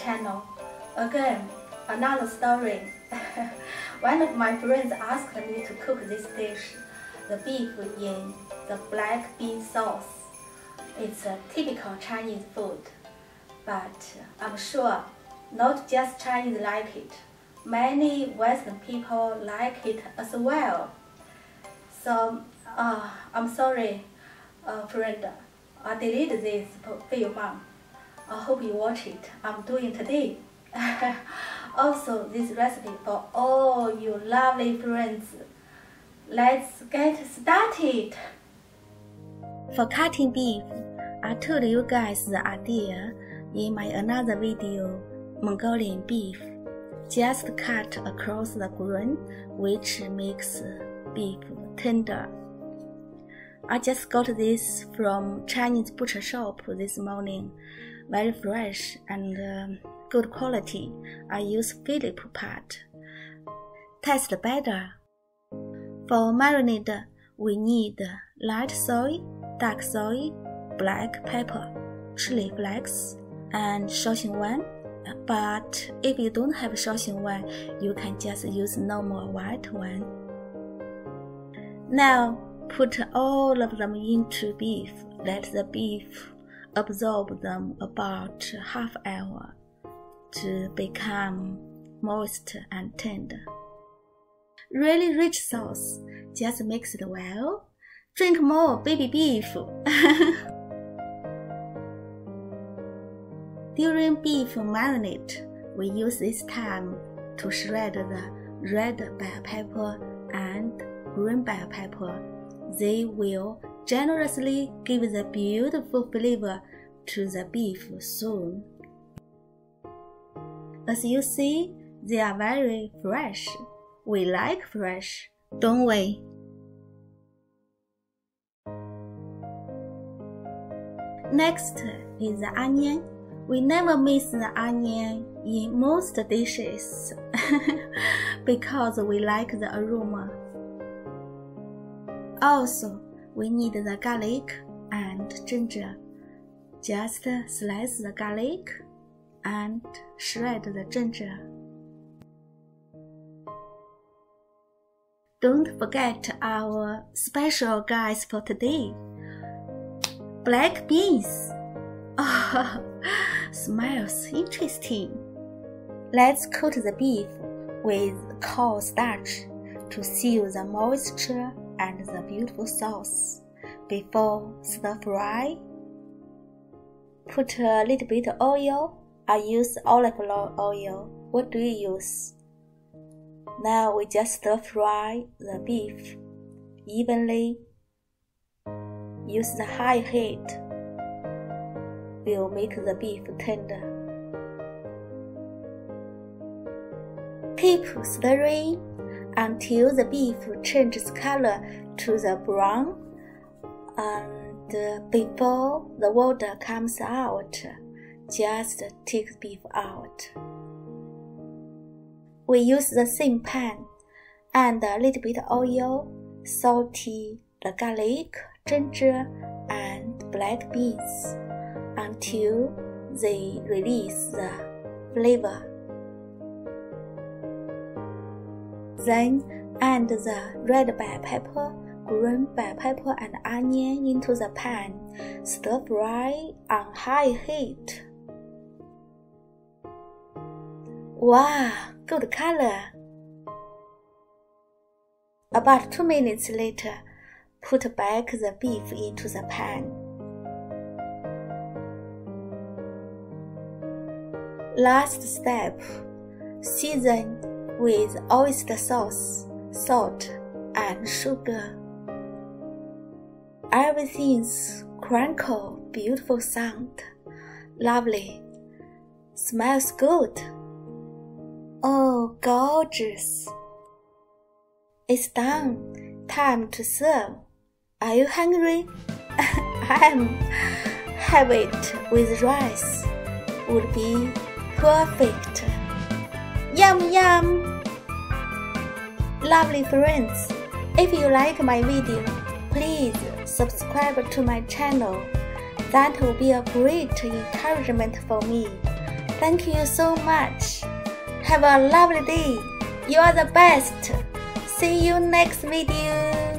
channel. Again, another story. One of my friends asked me to cook this dish, the beef in the black bean sauce. It's a typical Chinese food, but I'm sure not just Chinese like it. Many Western people like it as well. So, I'm sorry, friend. I deleted this for your mom. I hope you watch it. I'm doing today. Also, this recipe for all you lovely friends. Let's get started. For cutting beef, I told you guys the idea in my another video, Mongolian beef. Just cut across the grain, which makes beef tender. I just got this from Chinese butcher shop this morning. Very fresh and good quality. I use Philip part. Taste better. For marinade, we need light soy, dark soy, black pepper, chili flakes, and ShaoXing. But if you don't have ShaoXing, you can just use normal white one. Now put all of them into beef. Let the beef absorb them about half hour to become moist and tender. Really rich sauce. Just mix it well. Drink more baby beef. During beef marinade, we use this time to shred the red bell pepper and green bell pepper. They will generously give the beautiful flavor to the beef soon. As you see, they are very fresh. We like fresh, don't we? Next is the onion. We never miss the onion in most dishes because we like the aroma. Also, we need the garlic and ginger. Just slice the garlic and shred the ginger. Don't forget our special guys for today. Black beans. Oh, smells interesting. Let's coat the beef with cornstarch to seal the moisture and the beautiful sauce. Before stir fry, put a little bit of oil. I use olive oil. What do you use? Now we just stir fry the beef evenly. Use the high heat. Will make the beef tender. Keep stirring until the beef changes color to the brown, and before the water comes out, just take the beef out. We use the same pan and a little bit of oil, saute the garlic, ginger, and black beans until they release the flavor. Then add the red bell pepper, green bell pepper, and onion into the pan. Stir fry on high heat. Wow, good color! About 2 minutes later, put back the beef into the pan. Last step, season with oyster sauce, salt, and sugar. Everything's crackle, beautiful sound, lovely, smells good. Oh, gorgeous! It's done. Time to serve. Are you hungry? I am. Have it with rice. Would be perfect. Yum yum! Lovely friends, if you like my video, please subscribe to my channel. That will be a great encouragement for me. Thank you so much. Have a lovely day. You are the best. See you next video.